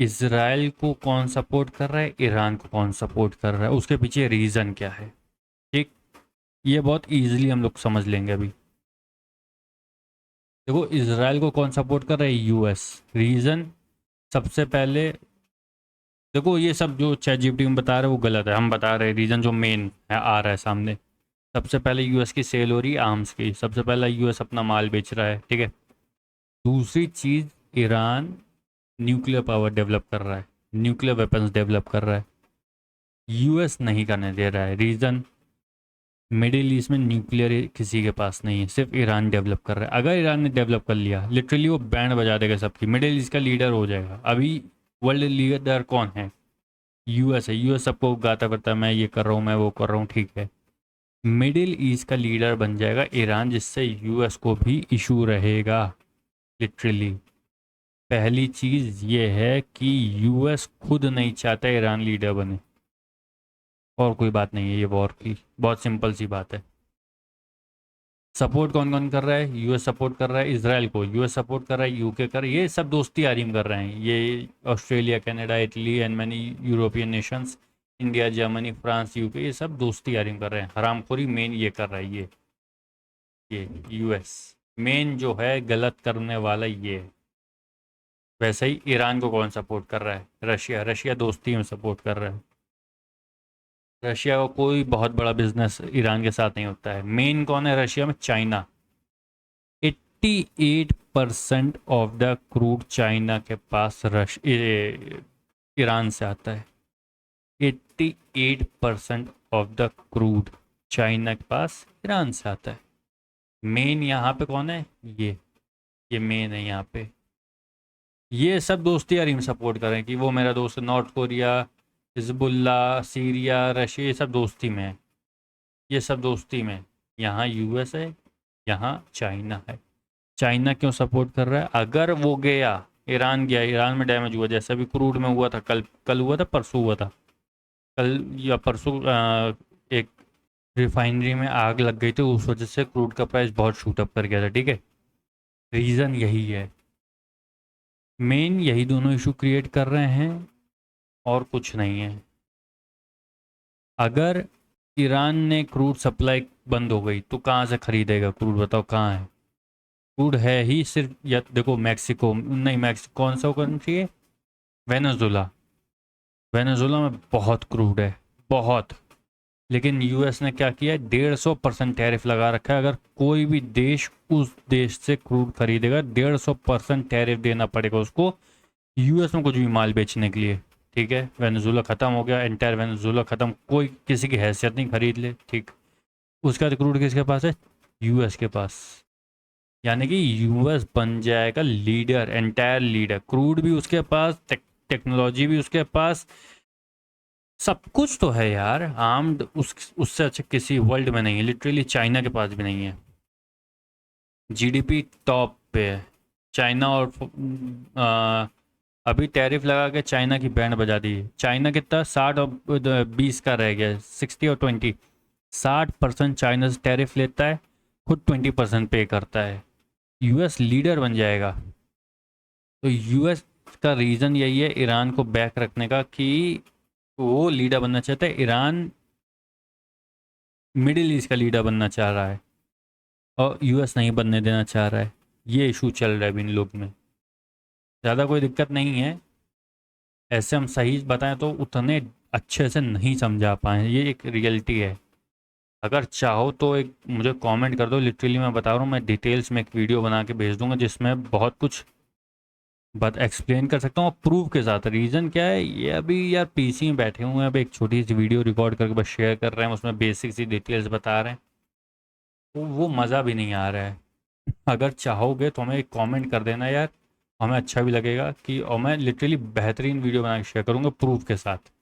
Israel को कौन support कर रहा है, ईरान को कौन सपोर्ट कर रहा है, उसके पीछे रीज़न क्या है। ठीक, ये बहुत इजीली हम लोग समझ लेंगे अभी। देखो, इसराइल को कौन सपोर्ट कर रहा है, यूएस। रीज़न, सबसे पहले देखो ये सब जो चैट जीपीटी में बता रहे हैं वो गलत है, हम बता रहे हैं रीज़न जो मेन है आ रहा है सामने। सबसे पहले यूएस की सेल हो रही है आर्म्स की, सबसे पहले यूएस अपना माल बेच रहा है, ठीक है। दूसरी चीज़, ईरान न्यूक्लियर पावर डेवलप कर रहा है, न्यूक्लियर वेपन्स डेवलप कर रहा है, यूएस नहीं करने दे रहा है। रीज़न, मिडिल ईस्ट में न्यूक्लियर किसी के पास नहीं है, सिर्फ ईरान डेवलप कर रहा है। अगर ईरान ने डेवलप कर लिया, लिटरली वो बैंड बजा देगा सबकी, मिडिल ईस्ट का लीडर हो जाएगा। अभी वर्ल्ड लीडर कौन है, यूएस है। यूएस सबको गाता करता है, मैं ये कर रहा हूँ, मैं वो कर रहा हूँ, ठीक है। मिडिल ईस्ट का लीडर बन जाएगा ईरान, जिससे यूएस को भी इशू रहेगा लिटरली। पहली चीज़ ये है कि यूएस खुद नहीं चाहता ईरान लीडर बने, और कोई बात नहीं है ये वॉर की, बहुत सिंपल सी बात है। सपोर्ट कौन कौन कर रहा है, यूएस सपोर्ट कर रहा है इसराइल को, यूएस सपोर्ट कर रहा है, यूके कर, ये सब दोस्ती यारी कर रहे हैं, ये Australia, Canada, Italy and many European Nations, India, Germany, France, UK, ये सब दोस्ती यारी कर रहे हैं। हरामखोरी मेन ये कर रहा है, ये यूएस मेन जो है गलत करने वाला ये है। वैसे ही ईरान को कौन सपोर्ट कर रहा है, रशिया। रशिया दोस्ती में सपोर्ट कर रहा है। रशिया का कोई बहुत बड़ा बिजनेस ईरान के साथ नहीं होता है। मेन कौन है रशिया में, China. 88% of the crude China के पास ईरान से आता है। 88% ऑफ द क्रूड चाइना के पास ईरान से आता है। मेन यहाँ पे कौन है, ये मेन है यहाँ पे। ये सब दोस्ती यारी में सपोर्ट करें कि वो मेरा दोस्त, north Korea, Hezbollah, Syria, Russia, ये सब दोस्ती में है, ये सब दोस्ती में। यहाँ यूएस है, यहाँ चाइना है। चाइना क्यों सपोर्ट कर रहा है, अगर वो गया, ईरान गया, ईरान में डैमेज हुआ, जैसा भी क्रूड में हुआ था, कल हुआ था, परसों हुआ था, कल या परसों, एक रिफाइनरी में आग लग गई थी, उस वजह से क्रूड का प्राइस बहुत शूट अप कर गया था, ठीक है। रीज़न यही है, मेन यही दोनों इशू क्रिएट कर रहे हैं, और कुछ नहीं है। अगर ईरान ने क्रूड सप्लाई बंद हो गई तो कहाँ से खरीदेगा क्रूड, बताओ कहाँ है क्रूड, है ही सिर्फ, या देखो मैक्सिको, नहीं मैक्सिको, कौन सा कंट्री है, वेनेजुला। वेनेजुला में बहुत क्रूड है, बहुत। लेकिन यूएस ने क्या किया, 150% टैरिफ लगा रखा है। अगर कोई भी देश उस देश से क्रूड खरीदेगा, 150% टैरिफ देना पड़ेगा उसको, यूएस में कुछ भी माल बेचने के लिए, ठीक है। वेनेजुला ख़त्म हो गया, एंटायर वेनेजुला ख़त्म, कोई किसी की हैसियत नहीं, खरीद ले, ठीक। उसका क्रूड किसके पास है, यूएस के पास। यानी कि यूएस बन जाएगा लीडर, एंटायर लीडर, क्रूड भी उसके पास, टेक्नोलॉजी भी उसके पास, सब कुछ तो है यार। आर्म्ड उससे अच्छा किसी वर्ल्ड में नहीं है, लिटरली चाइना के पास भी नहीं है। जीडीपी टॉप पे है चाइना, और अभी टैरिफ लगा के चाइना की बैंड बजा दी है। चाइना कितना, 60 और 20 का रह गया, 60 और 20, 60% चाइना से टैरिफ लेता है, खुद 20% पे करता है। यूएस लीडर बन जाएगा। तो यूएस का रीज़न यही है ईरान को बैक रखने का, कि वो लीडर बनना चाहता है, ईरान मिडिल ईस्ट का लीडर बनना चाह रहा है, और यूएस नहीं बनने देना चाह रहा है। ये इशू चल रहा है इन लोग में। ज़्यादा कोई दिक्कत नहीं है, ऐसे हम सही बताएं तो उतने अच्छे से नहीं समझा पाए, ये एक रियलिटी है। अगर चाहो तो एक मुझे कमेंट कर दो, लिटरली मैं बता रहा हूँ, मैं डिटेल्स में एक वीडियो बना के भेज दूंगा जिसमें बहुत कुछ बात एक्सप्लेन कर सकता हूँ, प्रूफ के साथ। रीज़न क्या है, ये अभी यार पीसी में बैठे हुए हैं, अब एक छोटी सी वीडियो रिकॉर्ड करके बस शेयर कर रहे हैं, उसमें बेसिक सी डिटेल्स बता रहे हैं, तो वो मज़ा भी नहीं आ रहा है। अगर चाहोगे तो हमें एक कमेंट कर देना यार, हमें अच्छा भी लगेगा कि, और मैं लिटरली बेहतरीन वीडियो बना के शेयर करूँगा प्रूफ के साथ।